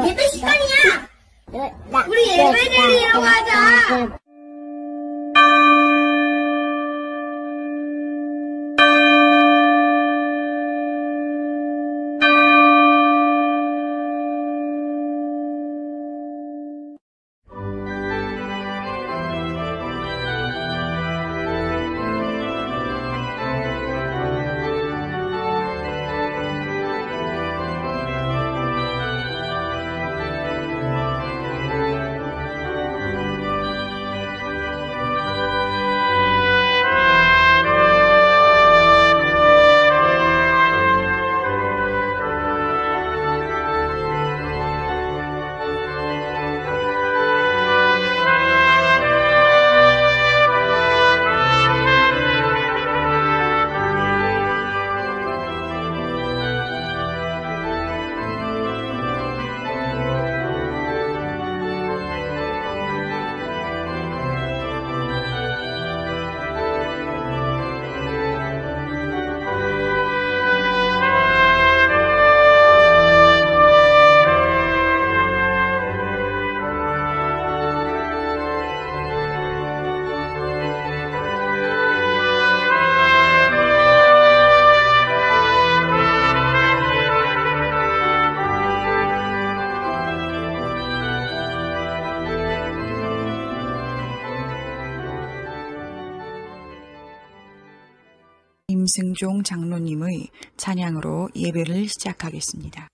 예배 시간이야! 우리 예배 드리러 가자! 임승종 장로님의 찬양으로 예배를 시작하겠습니다.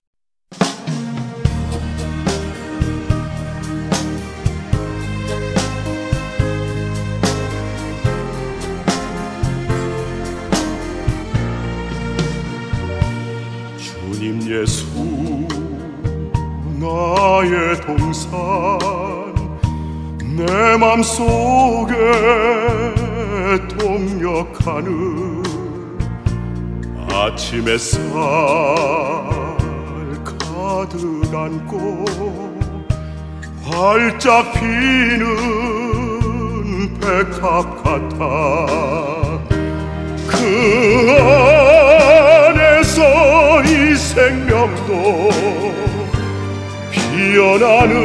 주님 예수 나의 동산 내 맘속에 동역하는 아침 햇살 가득 안고 활짝 피는 백합 같아 그 안에서 이 생명도 피어나는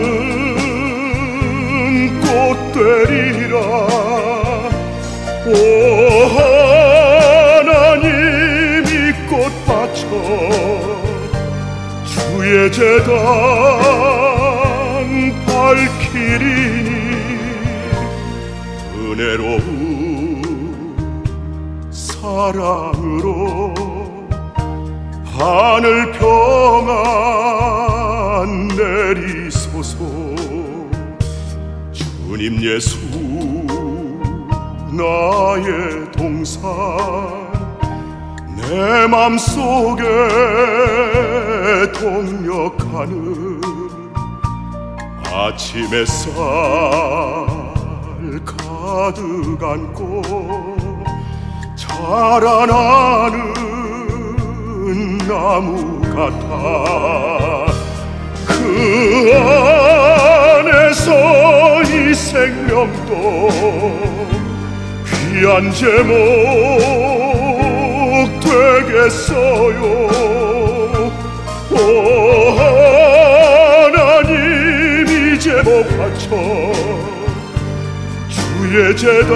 꽃 되리라. 오 하나님 이 꽃밭을 주의 제단 밝히리니 은혜로운 사랑으로 하늘 평안 내리소서. 주님 예수 나의 동산 내 맘속에 동역하는 아침 햇살 가득 안고 자라나는 나무 같아 그 안에서 이 생명도 귀한 제목 되겠어요. 오 하나님 이 제목 바쳐 주의 제단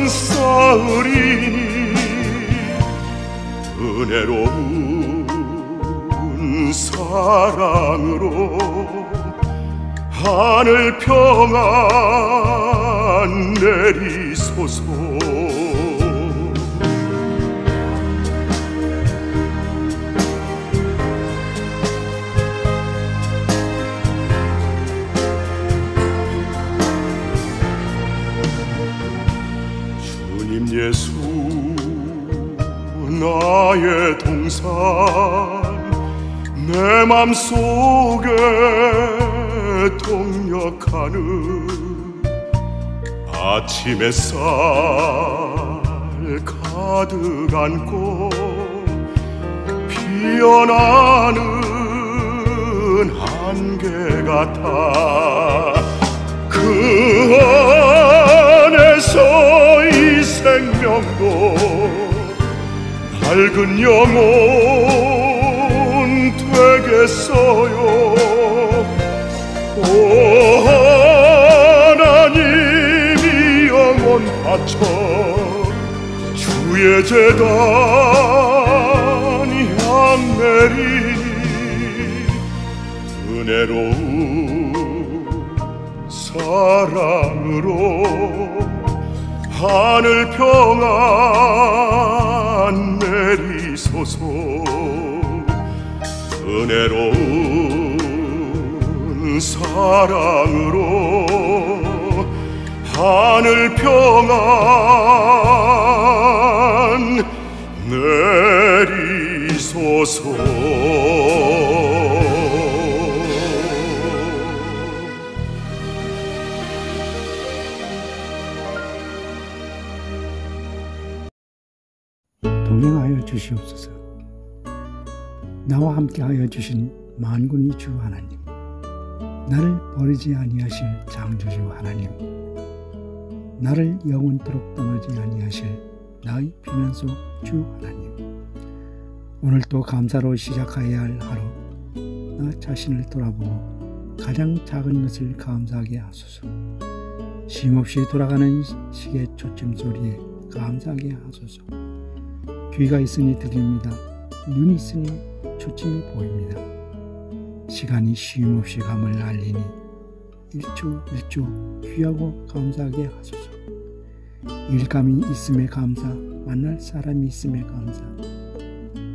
쌓으리니 은혜로운 사랑으로 하늘 평안 내리소서. 주님 예수 나의 동산 내 맘속에 동역하는 아침 햇살 가득 안고 피어나는 한계 같아. 그 안에서 이 생명도 밝은 영혼 되겠어요. 오 하나님이 영혼 바쳐 주의 재단 향내리니 은혜로운 사랑으로 하늘 평안 내리소서. 은혜로운 사랑으로 하늘 평안 내리소서. 동행하여 주시옵소서. 나와 함께하여 주신 만군의 주 하나님, 나를 버리지 아니하실 창조주 하나님, 나를 영원토록 떠나지 아니하실 나의 피난소 주 하나님, 오늘 또 감사로 시작하여야 할 하루, 나 자신을 돌아보고 가장 작은 것을 감사하게 하소서. 쉼없이 돌아가는 시계 초침 소리에 감사하게 하소서. 귀가 있으니 들립니다. 눈이 있으니 초침이 보입니다. 시간이 쉼없이 감을 알리니 일초 일초 귀하고 감사하게 하소서. 일감이 있음에 감사, 만날 사람이 있음에 감사,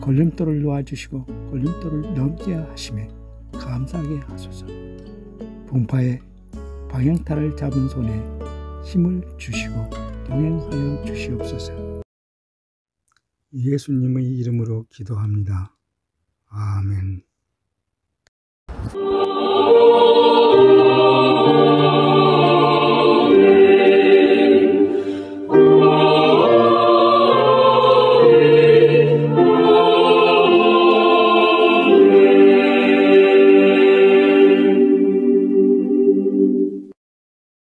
걸림돌을 놓아주시고 걸림돌을 넘게 하심에 감사하게 하소서. 분파에 방향타를 잡은 손에 힘을 주시고 동행하여 주시옵소서. 예수님의 이름으로 기도합니다. 아멘.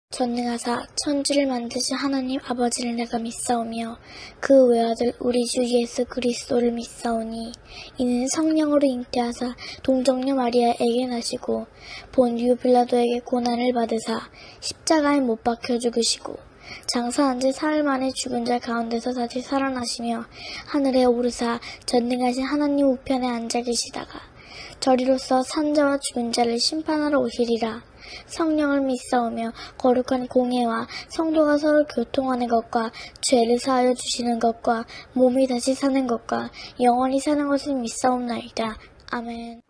전능하사 천지를 만드신 하나님 아버지를 내가 믿사오며 그 외아들 우리 주 예수 그리스도를 믿사오니 이는 성령으로 잉태하사 동정녀 마리아에게 나시고 본디오 빌라도에게 고난을 받으사 십자가에 못 박혀 죽으시고 장사한 지 사흘 만에 죽은 자 가운데서 다시 살아나시며 하늘에 오르사 전능하신 하나님 우편에 앉아 계시다가 저리로서 산자와 죽은 자를 심판하러 오시리라. 성령을 믿사오며 거룩한 공예와 성도가 서로 교통하는 것과 죄를 사하여 주시는 것과 몸이 다시 사는 것과 영원히 사는 것을 믿사옵나이다. 아멘.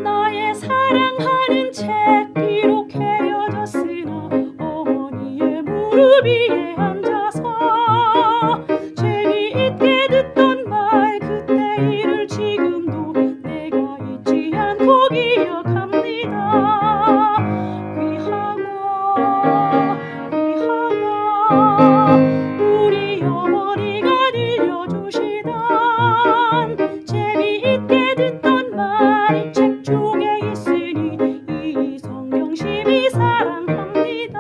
나의 사랑하는 책 비록 헤어졌으나 어머니의 무릎 위에 앉아서 재미있게 듣던 말 그때 일을 지금도 내가 잊지 않고 기억합니다. 귀하고 우리 어머니가 들려주시던 재미있게 듣던 말이 책 속에 있으니 이 성경 심히 사랑합니다.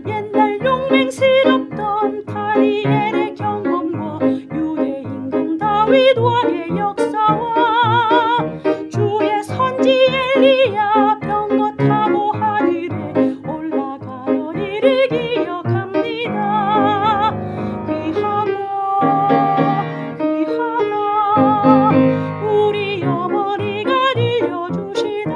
옛날 용맹스럽던 다니엘의 경험과 유대 임금 다윗 왕의 역사와 주의 선지 엘리야 병거 타고 하늘에 올라가던 일을 기억합니다. 귀하다 우리 어머니가 들려주시던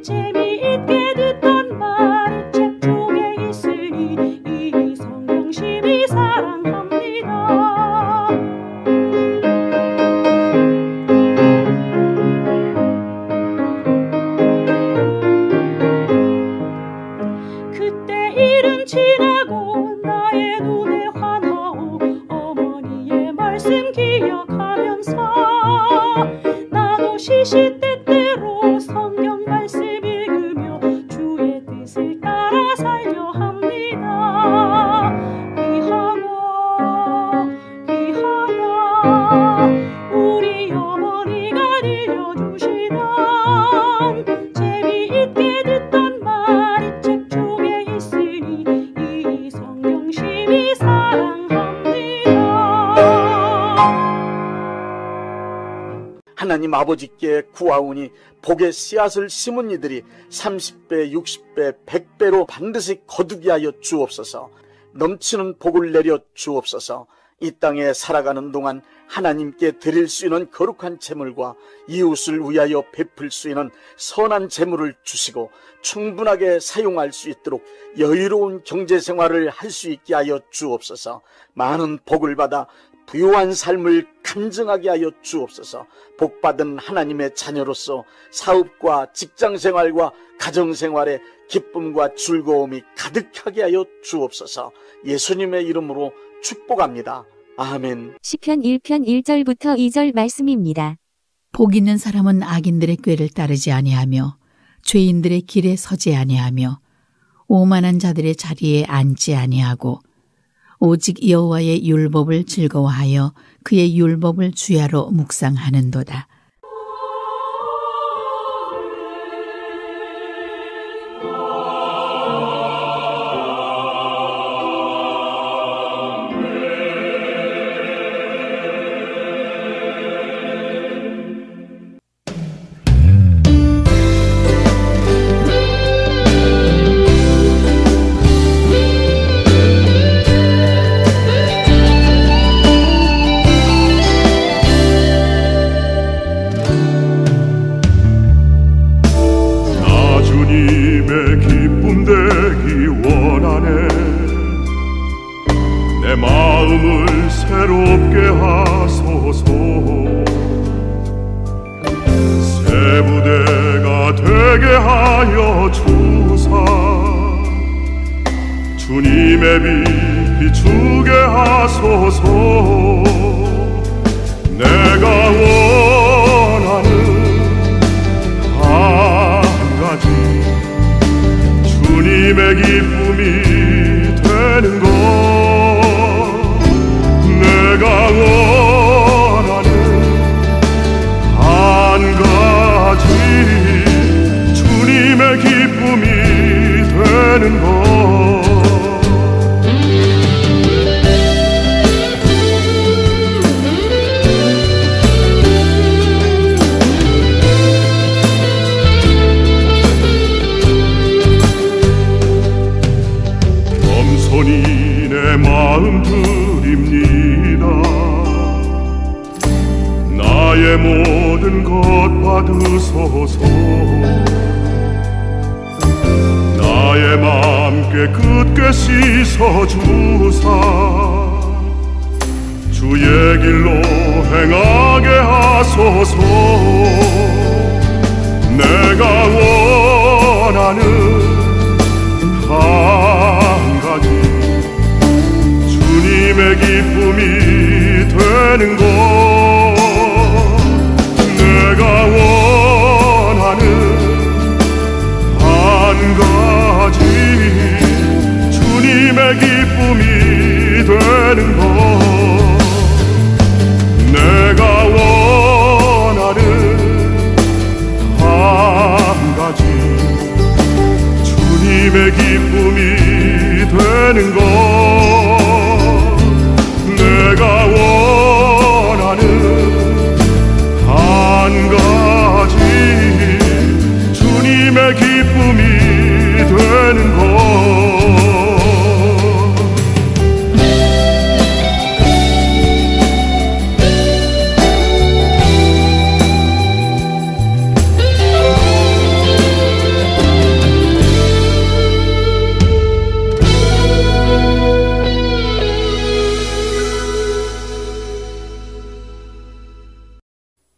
재미있게 듣던 말이 책 속에 있으니 이 성경 심히 사랑합니다. 하나님 아버지께 구하오니 복의 씨앗을 심은 이들이 30배, 60배, 100배로 반드시 거두게 하여 주옵소서. 넘치는 복을 내려 주옵소서. 이 땅에 살아가는 동안 하나님께 드릴 수 있는 거룩한 재물과 이웃을 위하여 베풀 수 있는 선한 재물을 주시고 충분하게 사용할 수 있도록 여유로운 경제생활을 할 수 있게 하여 주옵소서. 많은 복을 받아 부유한 삶을 간증하게 하여 주옵소서. 복받은 하나님의 자녀로서 사업과 직장생활과 가정생활에 기쁨과 즐거움이 가득하게 하여 주옵소서. 예수님의 이름으로 축복합니다. 아멘. 시편 1편 1절부터 2절 말씀입니다. 복 있는 사람은 악인들의 꾀를 따르지 아니하며 죄인들의 길에 서지 아니하며 오만한 자들의 자리에 앉지 아니하고 오직 여호와의 율법을 즐거워하여 그의 율법을 주야로 묵상하는도다. 주님의 빛 비추게 하소서. 내가 원하는 한 가지 주님의 기쁨이 되는 것. 내가 원하는 한 가지 주님의 기쁨이 되는 것. 겸손히 내 마음 드립니다. 나의 모든 것 받으소서. 나의 맘 깨끗게 씻어주사 주의 길로 행하게 하소서. 내가 원하는 한 가지 주님의 기쁨이 되는 것. 내가 원하는 한 가지 주님의 기쁨이 되는 것. 내가 원하는 한 가지 주님의 기쁨이 되는 것. 내가 원하는 한 가지 주님의 기쁨이 되는 것.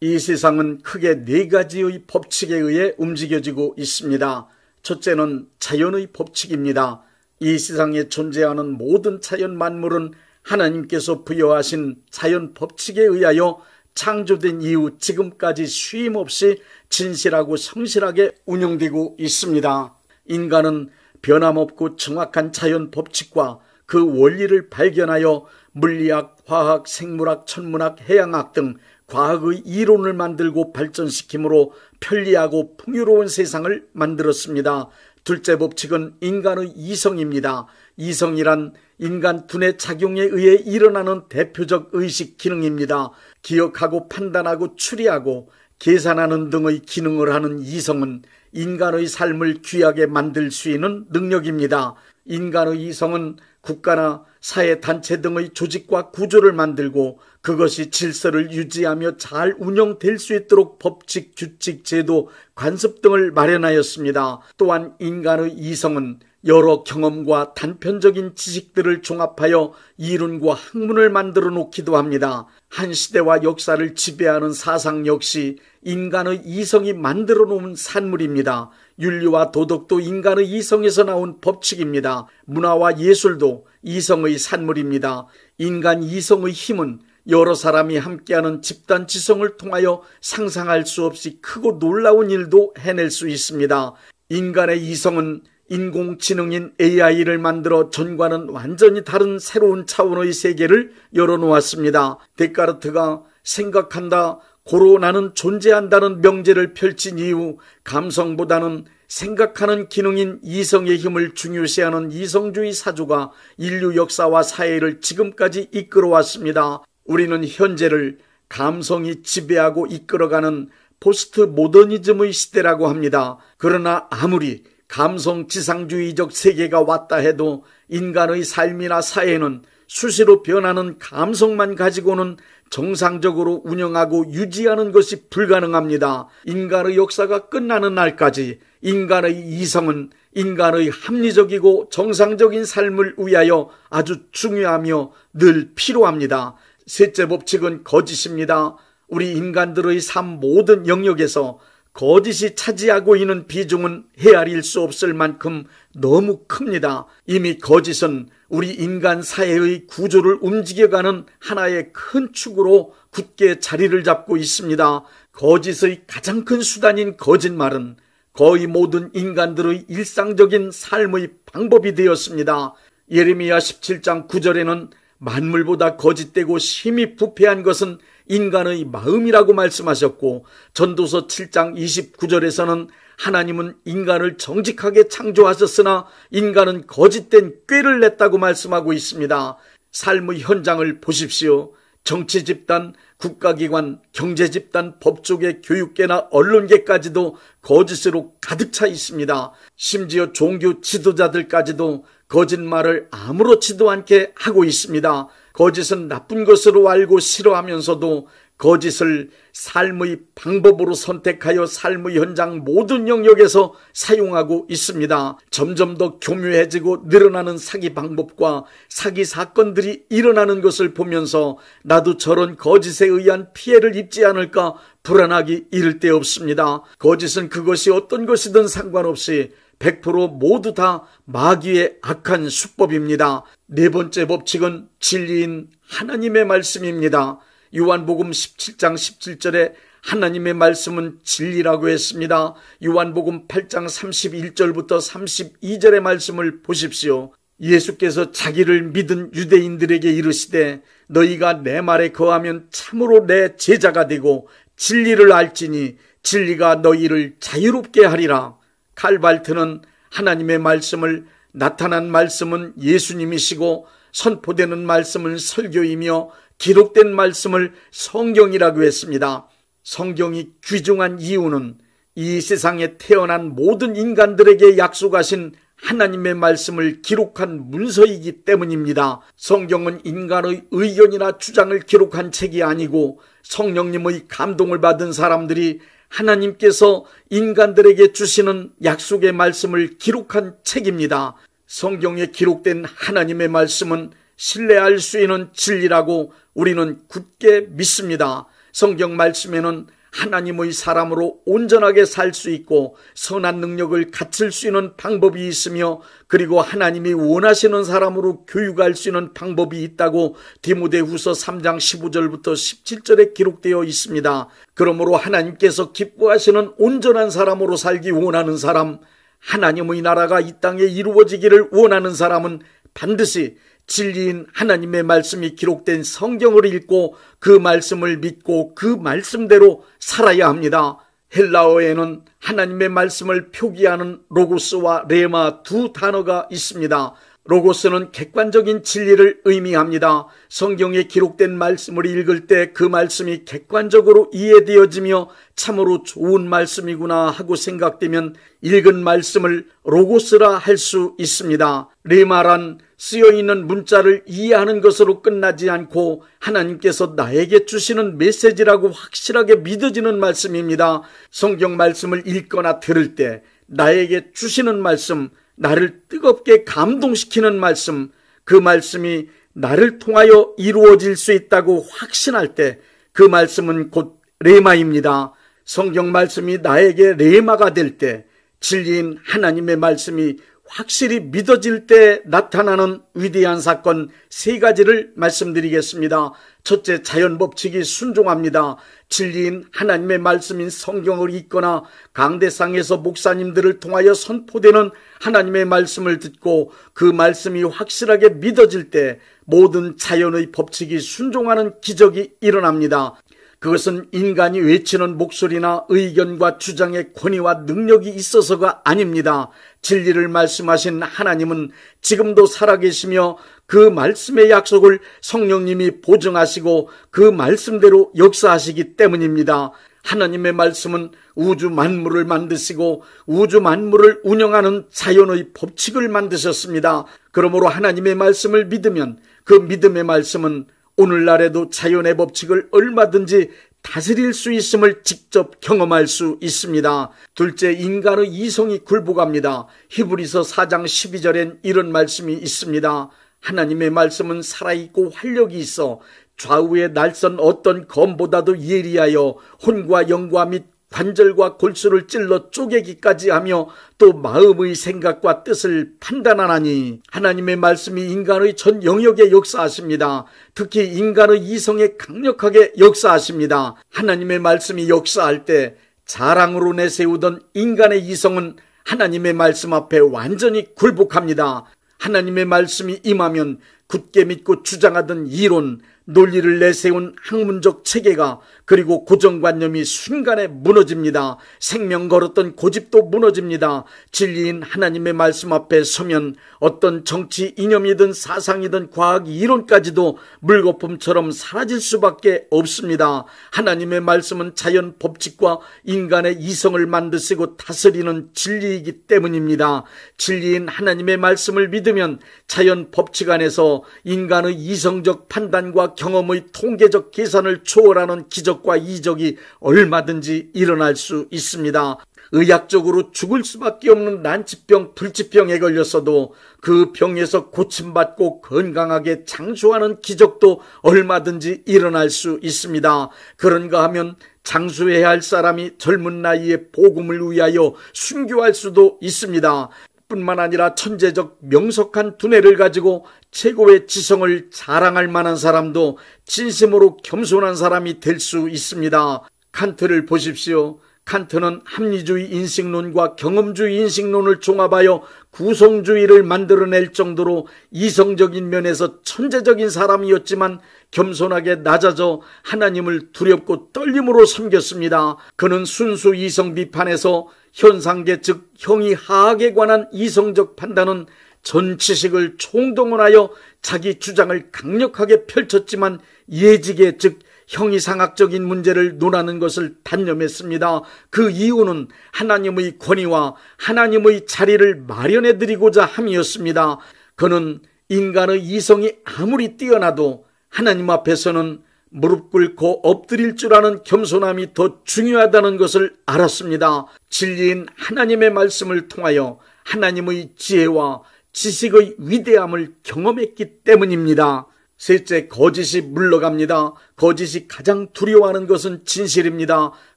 이 세상은 크게 네 가지의 법칙에 의해 움직여지고 있습니다. 첫째는 자연의 법칙입니다. 이 세상에 존재하는 모든 자연 만물은 하나님께서 부여하신 자연 법칙에 의하여 창조된 이후 지금까지 쉼 없이 진실하고 성실하게 운영되고 있습니다. 인간은 변함없고 정확한 자연 법칙과 그 원리를 발견하여 물리학, 화학, 생물학, 천문학, 해양학 등 과학의 이론을 만들고 발전시킴으로 편리하고 풍요로운 세상을 만들었습니다. 둘째 법칙은 인간의 이성입니다. 이성이란 인간 두뇌 작용에 의해 일어나는 대표적 의식 기능입니다. 기억하고 판단하고 추리하고 계산하는 등의 기능을 하는 이성은 인간의 삶을 귀하게 만들 수 있는 능력입니다. 인간의 이성은 국가나 사회단체 등의 조직과 구조를 만들고 그것이 질서를 유지하며 잘 운영될 수 있도록 법칙, 규칙, 제도, 관습 등을 마련하였습니다. 또한 인간의 이성은 여러 경험과 단편적인 지식들을 종합하여 이론과 학문을 만들어 놓기도 합니다. 한 시대와 역사를 지배하는 사상 역시 인간의 이성이 만들어 놓은 산물입니다. 윤리와 도덕도 인간의 이성에서 나온 법칙입니다. 문화와 예술도 이성의 산물입니다. 인간 이성의 힘은 여러 사람이 함께하는 집단 지성을 통하여 상상할 수 없이 크고 놀라운 일도 해낼 수 있습니다. 인간의 이성은 인공지능인 AI를 만들어 전과는 완전히 다른 새로운 차원의 세계를 열어놓았습니다. 데카르트가 생각한다, 고로 나는 존재한다는 명제를 펼친 이후 감성보다는 생각하는 기능인 이성의 힘을 중요시하는 이성주의 사조가 인류 역사와 사회를 지금까지 이끌어왔습니다. 우리는 현재를 감성이 지배하고 이끌어가는 포스트 모더니즘의 시대라고 합니다. 그러나 아무리 감성 지상주의적 세계가 왔다 해도 인간의 삶이나 사회는 수시로 변하는 감성만 가지고는 정상적으로 운영하고 유지하는 것이 불가능합니다. 인간의 역사가 끝나는 날까지 인간의 이성은 인간의 합리적이고 정상적인 삶을 위하여 아주 중요하며 늘 필요합니다. 셋째 법칙은 거짓입니다. 우리 인간들의 삶 모든 영역에서 거짓이 차지하고 있는 비중은 헤아릴 수 없을 만큼 너무 큽니다. 이미 거짓은 우리 인간 사회의 구조를 움직여가는 하나의 큰 축으로 굳게 자리를 잡고 있습니다. 거짓의 가장 큰 수단인 거짓말은 거의 모든 인간들의 일상적인 삶의 방법이 되었습니다. 예레미야 17장 9절에는 만물보다 거짓되고 심히 부패한 것은 인간의 마음이라고 말씀하셨고, 전도서 7장 29절에서는 하나님은 인간을 정직하게 창조하셨으나 인간은 거짓된 꾀를 냈다고 말씀하고 있습니다. 삶의 현장을 보십시오. 정치 집단, 국가기관, 경제 집단, 법조계, 교육계나 언론계까지도 거짓으로 가득 차 있습니다. 심지어 종교 지도자들까지도 거짓말을 아무렇지도 않게 하고 있습니다. 거짓은 나쁜 것으로 알고 싫어하면서도 거짓을 삶의 방법으로 선택하여 삶의 현장 모든 영역에서 사용하고 있습니다. 점점 더 교묘해지고 늘어나는 사기 방법과 사기 사건들이 일어나는 것을 보면서 나도 저런 거짓에 의한 피해를 입지 않을까 불안하기 이를 데 없습니다. 거짓은 그것이 어떤 것이든 상관없이 100% 모두 다 마귀의 악한 수법입니다. 네 번째 법칙은 진리인 하나님의 말씀입니다. 요한복음 17장 17절에 하나님의 말씀은 진리라고 했습니다. 요한복음 8장 31절부터 32절의 말씀을 보십시오. 예수께서 자기를 믿은 유대인들에게 이르시되 너희가 내 말에 거하면 참으로 내 제자가 되고 진리를 알지니 진리가 너희를 자유롭게 하리라. 칼발트는 하나님의 말씀을, 나타난 말씀은 예수님이시고 선포되는 말씀은 설교이며 기록된 말씀을 성경이라고 했습니다. 성경이 귀중한 이유는 이 세상에 태어난 모든 인간들에게 약속하신 하나님의 말씀을 기록한 문서이기 때문입니다. 성경은 인간의 의견이나 주장을 기록한 책이 아니고 성령님의 감동을 받은 사람들이 하나님께서 인간들에게 주시는 약속의 말씀을 기록한 책입니다. 성경에 기록된 하나님의 말씀은 신뢰할 수 있는 진리라고 우리는 굳게 믿습니다. 성경 말씀에는 하나님의 사람으로 온전하게 살 수 있고 선한 능력을 갖출 수 있는 방법이 있으며, 그리고 하나님이 원하시는 사람으로 교육할 수 있는 방법이 있다고 디모데후서 3장 15절부터 17절에 기록되어 있습니다. 그러므로 하나님께서 기뻐하시는 온전한 사람으로 살기 원하는 사람, 하나님의 나라가 이 땅에 이루어지기를 원하는 사람은 반드시 진리인 하나님의 말씀이 기록된 성경을 읽고 그 말씀을 믿고 그 말씀대로 살아야 합니다. 헬라어에는 하나님의 말씀을 표기하는 로고스와 레마 두 단어가 있습니다. 로고스는 객관적인 진리를 의미합니다. 성경에 기록된 말씀을 읽을 때 그 말씀이 객관적으로 이해되어지며 참으로 좋은 말씀이구나 하고 생각되면 읽은 말씀을 로고스라 할 수 있습니다. 레마란 쓰여있는 문자를 이해하는 것으로 끝나지 않고 하나님께서 나에게 주시는 메시지라고 확실하게 믿어지는 말씀입니다. 성경 말씀을 읽거나 들을 때 나에게 주시는 말씀, 나를 뜨겁게 감동시키는 말씀, 그 말씀이 나를 통하여 이루어질 수 있다고 확신할 때 그 말씀은 곧 레마입니다. 성경 말씀이 나에게 레마가 될 때, 진리인 하나님의 말씀이 확실히 믿어질 때 나타나는 위대한 사건 3가지를 말씀드리겠습니다. 첫째, 자연 법칙이 순종합니다. 진리인 하나님의 말씀인 성경을 읽거나 강대상에서 목사님들을 통하여 선포되는 하나님의 말씀을 듣고 그 말씀이 확실하게 믿어질 때 모든 자연의 법칙이 순종하는 기적이 일어납니다. 그것은 인간이 외치는 목소리나 의견과 주장의 권위와 능력이 있어서가 아닙니다. 진리를 말씀하신 하나님은 지금도 살아계시며 그 말씀의 약속을 성령님이 보증하시고 그 말씀대로 역사하시기 때문입니다. 하나님의 말씀은 우주 만물을 만드시고 우주 만물을 운영하는 자연의 법칙을 만드셨습니다. 그러므로 하나님의 말씀을 믿으면 그 믿음의 말씀은 오늘날에도 자연의 법칙을 얼마든지 다스릴 수 있음을 직접 경험할 수 있습니다. 둘째, 인간의 이성이 굴복합니다. 히브리서 4장 12절엔 이런 말씀이 있습니다. 하나님의 말씀은 살아있고 활력이 있어 좌우에 날선 어떤 검보다도 예리하여 혼과 영과 및 관절과 골수를 찔러 쪼개기까지 하며 또 마음의 생각과 뜻을 판단하나니, 하나님의 말씀이 인간의 전 영역에 역사하십니다. 특히 인간의 이성에 강력하게 역사하십니다. 하나님의 말씀이 역사할 때 자랑으로 내세우던 인간의 이성은 하나님의 말씀 앞에 완전히 굴복합니다. 하나님의 말씀이 임하면 굳게 믿고 주장하던 이론, 논리를 내세운 학문적 체계가 그리고 고정관념이 순간에 무너집니다. 생명 걸었던 고집도 무너집니다. 진리인 하나님의 말씀 앞에 서면 어떤 정치 이념이든 사상이든 과학 이론까지도 물거품처럼 사라질 수밖에 없습니다. 하나님의 말씀은 자연 법칙과 인간의 이성을 만드시고 다스리는 진리이기 때문입니다. 진리인 하나님의 말씀을 믿으면 자연 법칙 안에서 인간의 이성적 판단과 경험의 통계적 계산을 초월하는 기적과 이적이 얼마든지 일어날 수 있습니다. 의학적으로 죽을 수밖에 없는 난치병, 불치병에 걸렸어도 그 병에서 고침받고 건강하게 장수하는 기적도 얼마든지 일어날 수 있습니다. 그런가 하면 장수해야 할 사람이 젊은 나이에 복음을 위하여 순교할 수도 있습니다. 뿐만 아니라 천재적 명석한 두뇌를 가지고 최고의 지성을 자랑할 만한 사람도 진심으로 겸손한 사람이 될 수 있습니다. 칸트를 보십시오. 칸트는 합리주의 인식론과 경험주의 인식론을 종합하여 구성주의를 만들어낼 정도로 이성적인 면에서 천재적인 사람이었지만 겸손하게 낮아져 하나님을 두렵고 떨림으로 섬겼습니다. 그는 순수 이성 비판에서 현상계 즉 형이 하악에 관한 이성적 판단은 전 지식을 총동원하여 자기 주장을 강력하게 펼쳤지만 예지계 즉 형이상학적인 문제를 논하는 것을 단념했습니다. 그 이유는 하나님의 권위와 하나님의 자리를 마련해드리고자 함이었습니다. 그는 인간의 이성이 아무리 뛰어나도 하나님 앞에서는 무릎 꿇고 엎드릴 줄 아는 겸손함이 더 중요하다는 것을 알았습니다. 진리인 하나님의 말씀을 통하여 하나님의 지혜와 지식의 위대함을 경험했기 때문입니다. 셋째, 거짓이 물러갑니다. 거짓이 가장 두려워하는 것은 진실입니다.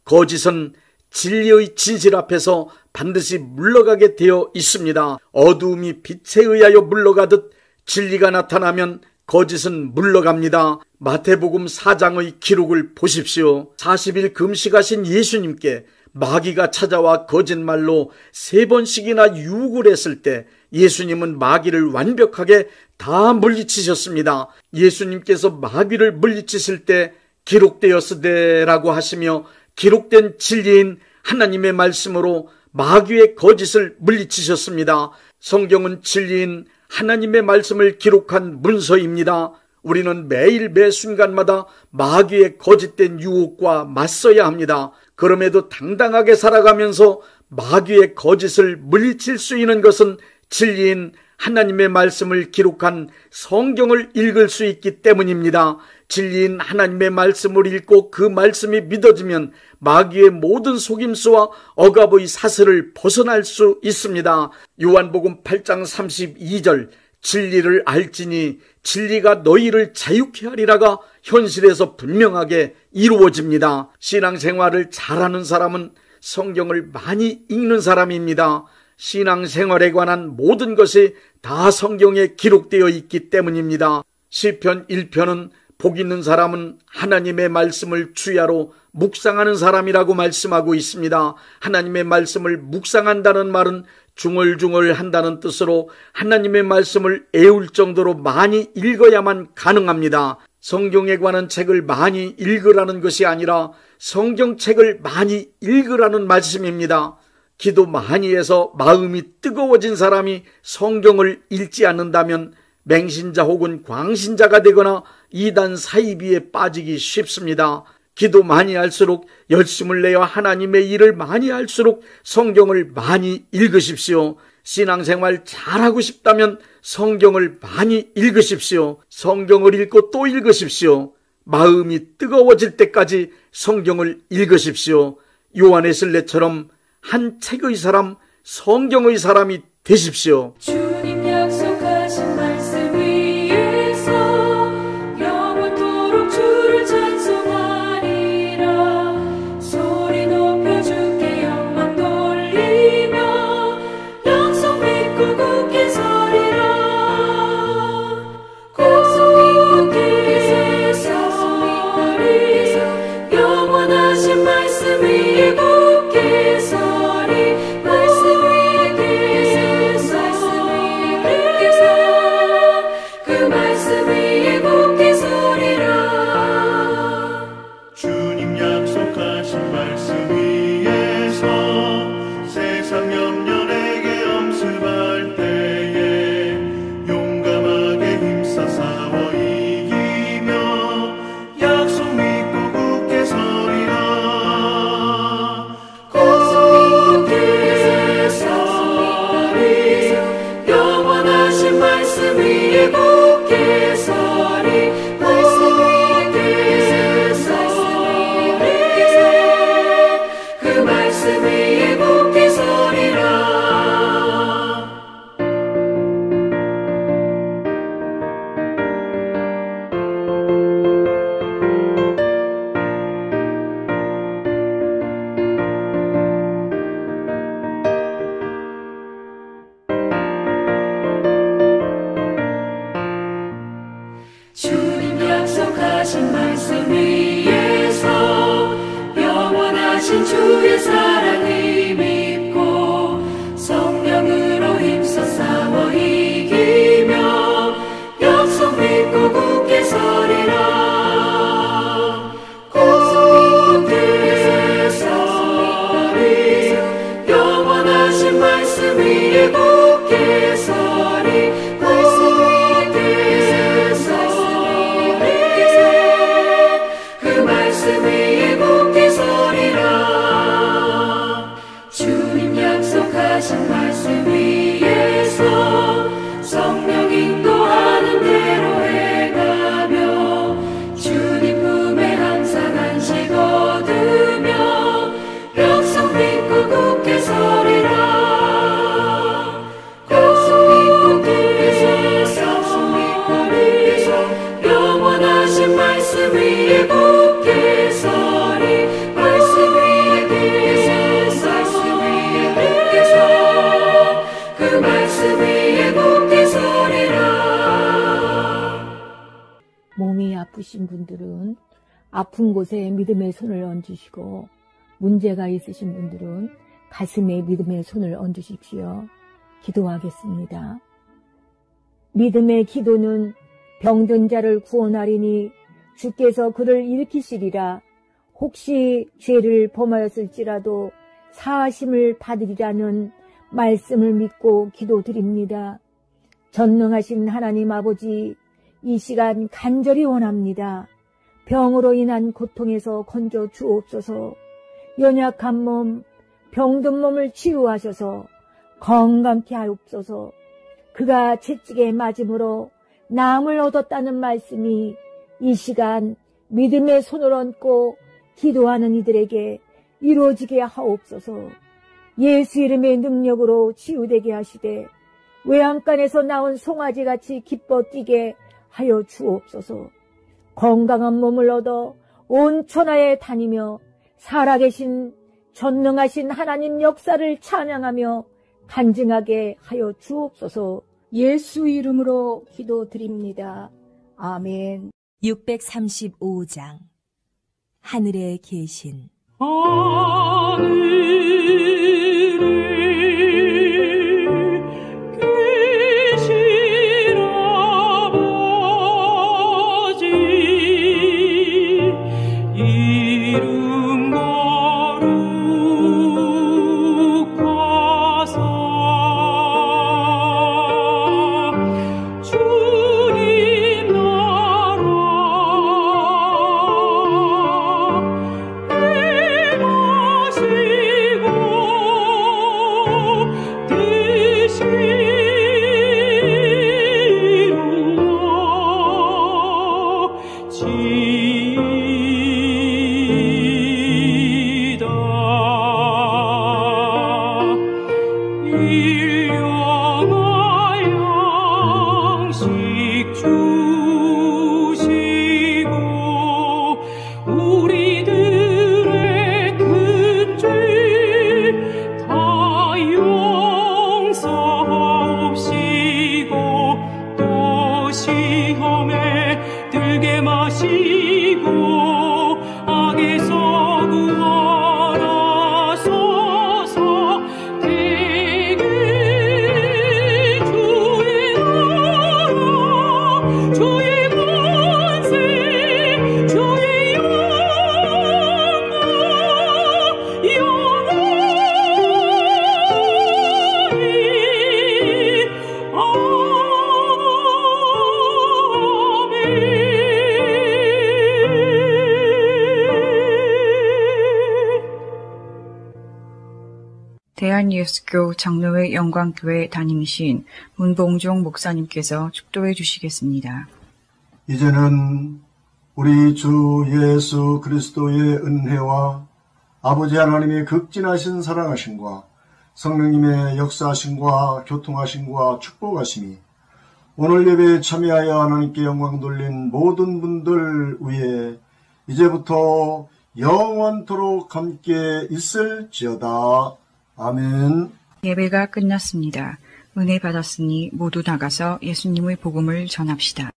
거짓은 진리의 진실 앞에서 반드시 물러가게 되어 있습니다. 어두움이 빛에 의하여 물러가듯 진리가 나타나면 거짓은 물러갑니다. 마태복음 4장의 기록을 보십시오. 40일 금식하신 예수님께 마귀가 찾아와 거짓말로 3번씩이나 유혹을 했을 때 예수님은 마귀를 완벽하게 다 물리치셨습니다. 예수님께서 마귀를 물리치실 때 기록되었으되라고 하시며 기록된 진리인 하나님의 말씀으로 마귀의 거짓을 물리치셨습니다. 성경은 진리인 하나님의 말씀을 기록한 문서입니다. 우리는 매일 매 순간마다 마귀의 거짓된 유혹과 맞서야 합니다. 그럼에도 당당하게 살아가면서 마귀의 거짓을 물리칠 수 있는 것은 진리인 하나님의 말씀을 기록한 성경을 읽을 수 있기 때문입니다. 진리인 하나님의 말씀을 읽고 그 말씀이 믿어지면 마귀의 모든 속임수와 억압의 사슬을 벗어날 수 있습니다. 요한복음 8장 32절 진리를 알지니 진리가 너희를 자유케 하리라가 현실에서 분명하게 이루어집니다. 신앙생활을 잘하는 사람은 성경을 많이 읽는 사람입니다. 신앙생활에 관한 모든 것이 다 성경에 기록되어 있기 때문입니다. 시편 1편은 복 있는 사람은 하나님의 말씀을 주야로 묵상하는 사람이라고 말씀하고 있습니다. 하나님의 말씀을 묵상한다는 말은 중얼중얼 한다는 뜻으로 하나님의 말씀을 애울 정도로 많이 읽어야만 가능합니다. 성경에 관한 책을 많이 읽으라는 것이 아니라 성경책을 많이 읽으라는 말씀입니다. 기도 많이 해서 마음이 뜨거워진 사람이 성경을 읽지 않는다면 맹신자 혹은 광신자가 되거나 이단 사이비에 빠지기 쉽습니다. 기도 많이 할수록 열심을 내어 하나님의 일을 많이 할수록 성경을 많이 읽으십시오. 신앙생활 잘하고 싶다면 성경을 많이 읽으십시오. 성경을 읽고 또 읽으십시오. 마음이 뜨거워질 때까지 성경을 읽으십시오. 요한의 슬레처럼 한 책의 사람, 성경의 사람이 되십시오. 주님 약속하신 말씀 위에서 영원토록 주를 찬송하리라. 소리 높여 주께 영광 돌리며 약속 믿고 굳게 서리라. 굳게 서리 영원하신 말씀 위에 굳게 서리. 말씀 위에 그 말씀 위에 굳게 서리라. 주님 약속하신 말씀 위에서 세상 염려 내게 엄습할 때에 용감하게 힘써 싸워 이기며 약속 믿고 굳게 서리라. 굳게 서리 영원하신 말씀 위에 굳게 서리. 말씀 위에 서리 그 말씀 위에 굳게 서리라. 주님 약속하신 말씀 위에서 영원하신 주의 사랑을 믿고 성령으로 힘써 싸워 이기며 약속 믿고 굳게 서리라. 굳게 서리 영원하신 말씀 위에 굳게 서리. 말씀 위에 서리 그 말씀 위에 굳게 서리라. 주님 약속하신 말씀 위에서 성령 인도하는 대로 행하며 주님 품에 항상 안식 얻으며 약속 믿고 굳게 서리라. 영원하신 말씀 위에 굳게 서리. 말씀 위에 굳게 서 그 말씀 위에 굳게 서리라. 몸이 아프신 분들은 아픈 곳에 믿음의 손을 얹으시고 문제가 있으신 분들은 가슴에 믿음의 손을 얹으십시오. 기도하겠습니다. 믿음의 기도는 병든 자를 구원하리니 주께서 그를 일으키시리라. 혹시 죄를 범하였을지라도 사하심을 받으리라는 말씀을 믿고 기도드립니다. 전능하신 하나님 아버지, 이 시간 간절히 원합니다. 병으로 인한 고통에서 건져 주옵소서. 연약한 몸, 병든 몸을 치유하셔서 건강케 하옵소서. 그가 채찍에 맞음으로 나음을 얻었다는 말씀이 이 시간 믿음의 손을 얹고 기도하는 이들에게 이루어지게 하옵소서. 예수 이름의 능력으로 치유되게 하시되 외양간에서 나온 송아지같이 기뻐 뛰게 하여 주옵소서. 건강한 몸을 얻어 온 천하에 다니며 살아계신 전능하신 하나님 역사를 찬양하며 간증하게 하여 주옵소서. 예수 이름으로 기도드립니다. 아멘. 635장 하늘에 계신 대한예수교 장로회 영광교회 담임이신 문봉종 목사님께서 축도해 주시겠습니다. 이제는 우리 주 예수 그리스도의 은혜와 아버지 하나님의 극진하신 사랑하심과 성령님의 역사하심과 교통하심과 축복하심이 오늘 예배에 참여하여 하나님께 영광 돌린 모든 분들 위에 이제부터 영원토록 함께 있을지어다. 아멘. 예배가 끝났습니다. 은혜 받았으니 모두 나가서 예수님의 복음을 전합시다.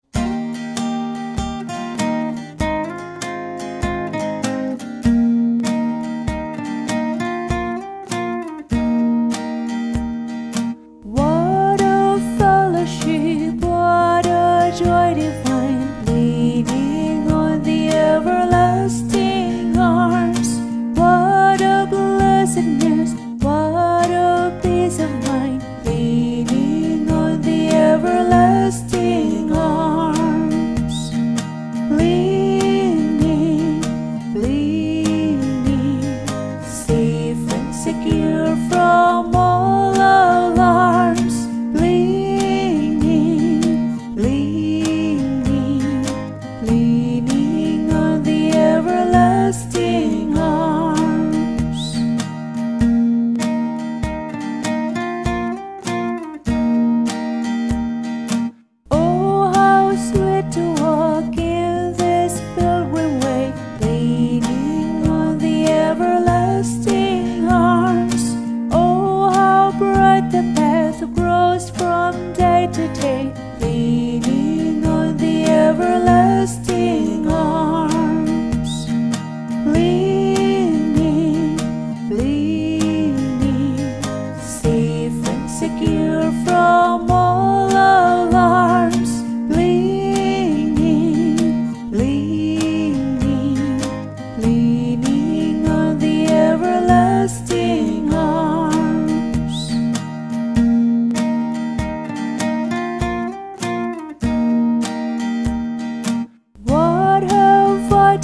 What a fellowship, what a joy divine, leaning on the everlasting arms. What a blessedness, what a peace of mind, leaning on the everlasting arms.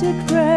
secret.